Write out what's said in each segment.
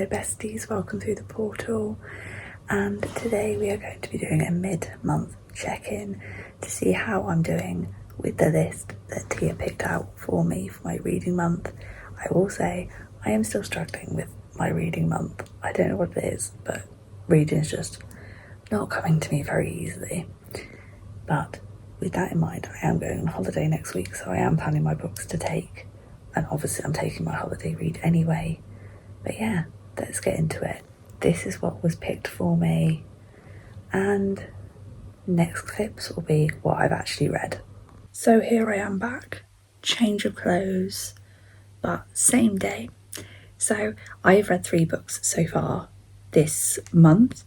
besties, welcome through the portal, and today we are going to be doing a mid-month check-in to see how I'm doing with the list that Tia picked out for me for my reading month. I will say I am still struggling with my reading month. I don't know what it is, but reading is just not coming to me very easily. But with that in mind, I am going on holiday next week, so I am planning my books to take, and obviously I'm taking my holiday read anyway. But yeah, let's get into it. This is what was picked for me, and next clips will be what I've actually read. So here I am back, change of clothes, but same day. So I've read 3 books so far this month.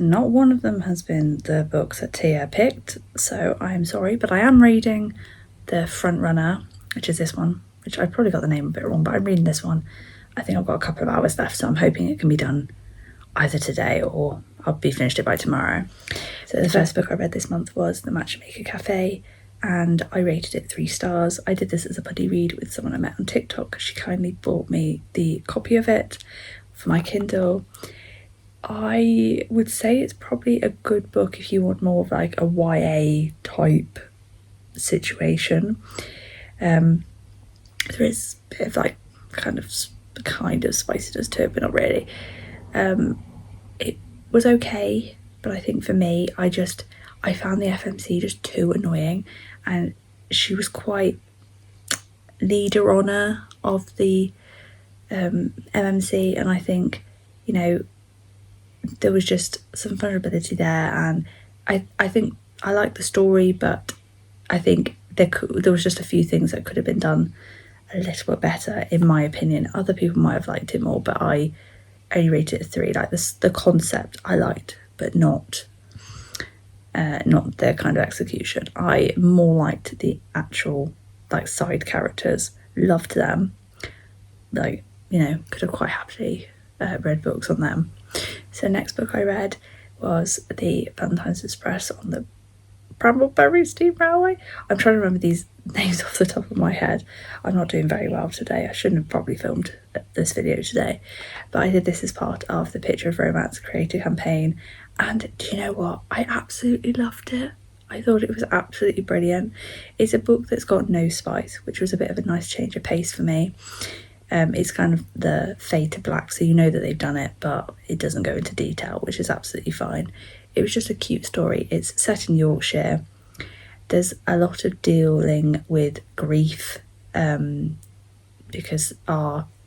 Not one of them has been the books that Tia picked, so I'm sorry, but I am reading the front runner, which is this one, which I probably got the name a bit wrong, but I'm reading this one. I think I've got a couple of hours left, so I'm hoping it can be done either today or I'll be finished it by tomorrow. So the first book I read this month was The Matchmaker Cafe, and I rated it 3 stars. I did this as a buddy read with someone I met on TikTok. She kindly bought me the copy of it for my Kindle. I would say it's probably a good book if you want more of like a YA type situation. There is a bit of like kind of spiciness to it, but not really. It was okay, but I think for me, I found the FMC just too annoying, and she was quite leader honour of the MMC, and I think, you know, there was just some vulnerability there, and I think I liked the story, but I think there was just a few things that could have been done a little bit better, in my opinion. Other people might have liked it more, but I only rated it a 3. Like the concept I liked, but not the kind of execution. I more liked the actual like side characters, loved them, like, you know, could have quite happily read books on them. So next book I read was the Valentine's Express on the Brambleberry Steam Railway. I'm trying to remember these names off the top of my head. I'm not doing very well today. I shouldn't have probably filmed this video today, but I did this as part of the Picture of Romance creative campaign, and do you know what? I absolutely loved it. I thought it was absolutely brilliant. It's a book that's got no spice, which was a bit of a nice change of pace for me. It's kind of the fade to black, so you know that they've done it, but it doesn't go into detail, which is absolutely fine. It was just a cute story. It's set in Yorkshire. There's a lot of dealing with grief, because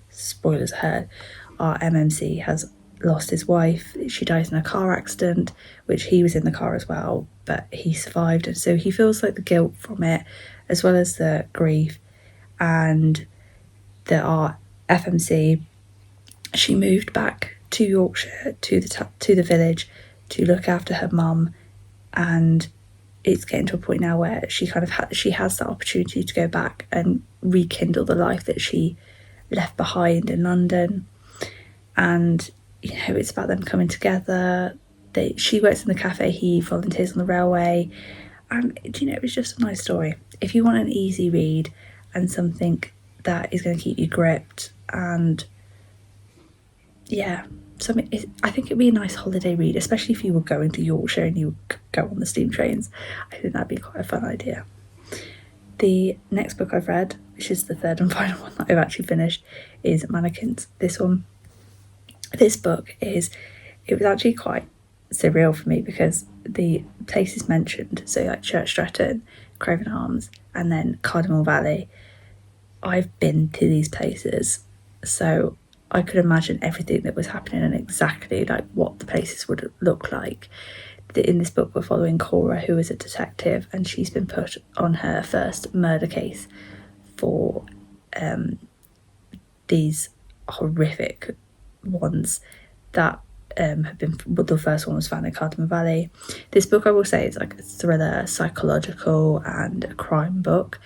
spoilers ahead, our MMC has lost his wife. She dies in a car accident, which he was in the car as well, but he survived, and so he feels like the guilt from it, as well as the grief. And our FMC, she moved back to Yorkshire, to the village, to look after her mum, and it's getting to a point now where she has that opportunity to go back and rekindle the life that she left behind in London. And, you know, it's about them coming together. She works in the cafe, he volunteers on the railway, and, you know, it was just a nice story. If you want an easy read and something that is going to keep you gripped, and yeah, I think it'd be a nice holiday read, especially if you were going to Yorkshire and you go on the steam trains. I think that'd be quite a fun idea. The next book I've read, which is the third and final one that I've actually finished, is Mannequins. This book it was actually quite surreal for me, because the places mentioned, so like Church Stretton, Craven Arms, and then Cardinal Valley, I've been to these places, so I could imagine everything that was happening and exactly like what the places would look like. In this book, we're following Cora, who is a detective, and she's been put on her first murder case for these horrific ones that have been. Well, the first one was found in Cardamom Valley. This book, I will say, is like a thriller, psychological, and a crime book.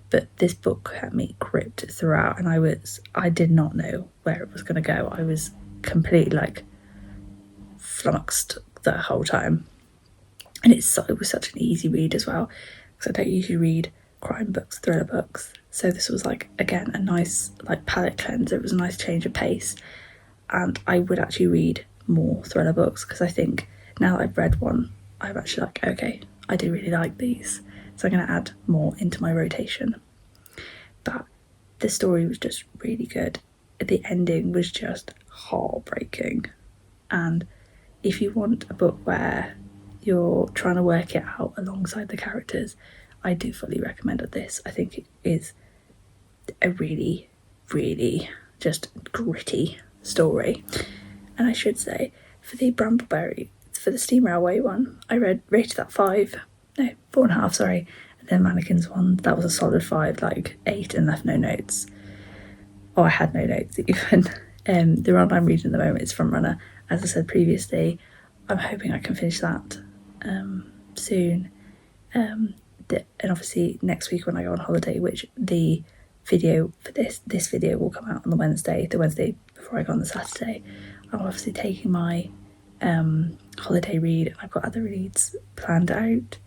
But this book had me gripped throughout, and I did not know where it was going to go. I was completely like flummoxed the whole time. And it was such an easy read as well, because I don't usually read crime books, thriller books. So this was like, again, a nice like palate cleanser. It was a nice change of pace. and I would actually read more thriller books, because I think now that I've read one, I'm actually like, okay, I do really like these, so I'm going to add more into my rotation. But the story was just really good. The ending was just heartbreaking, and if you want a book where you're trying to work it out alongside the characters, I do fully recommend this. I think it is a really, really just gritty story. And I should say, for the Brambleberry, for the Steam Railway one, I rated that 4.5, sorry. And then Mannequins one, that was a solid 5, like 8, and left no notes. Oh, I had no notes even. The one I'm reading at the moment is Frontrunner. As I said previously, I'm hoping I can finish that soon. And obviously next week when I go on holiday, which the video for this video will come out on the Wednesday before I go on the Saturday, I'm obviously taking my holiday read. I've got other reads planned out,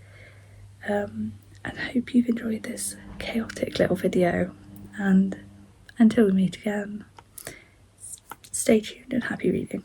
and I hope you've enjoyed this chaotic little video, and until we meet again, stay tuned and happy reading.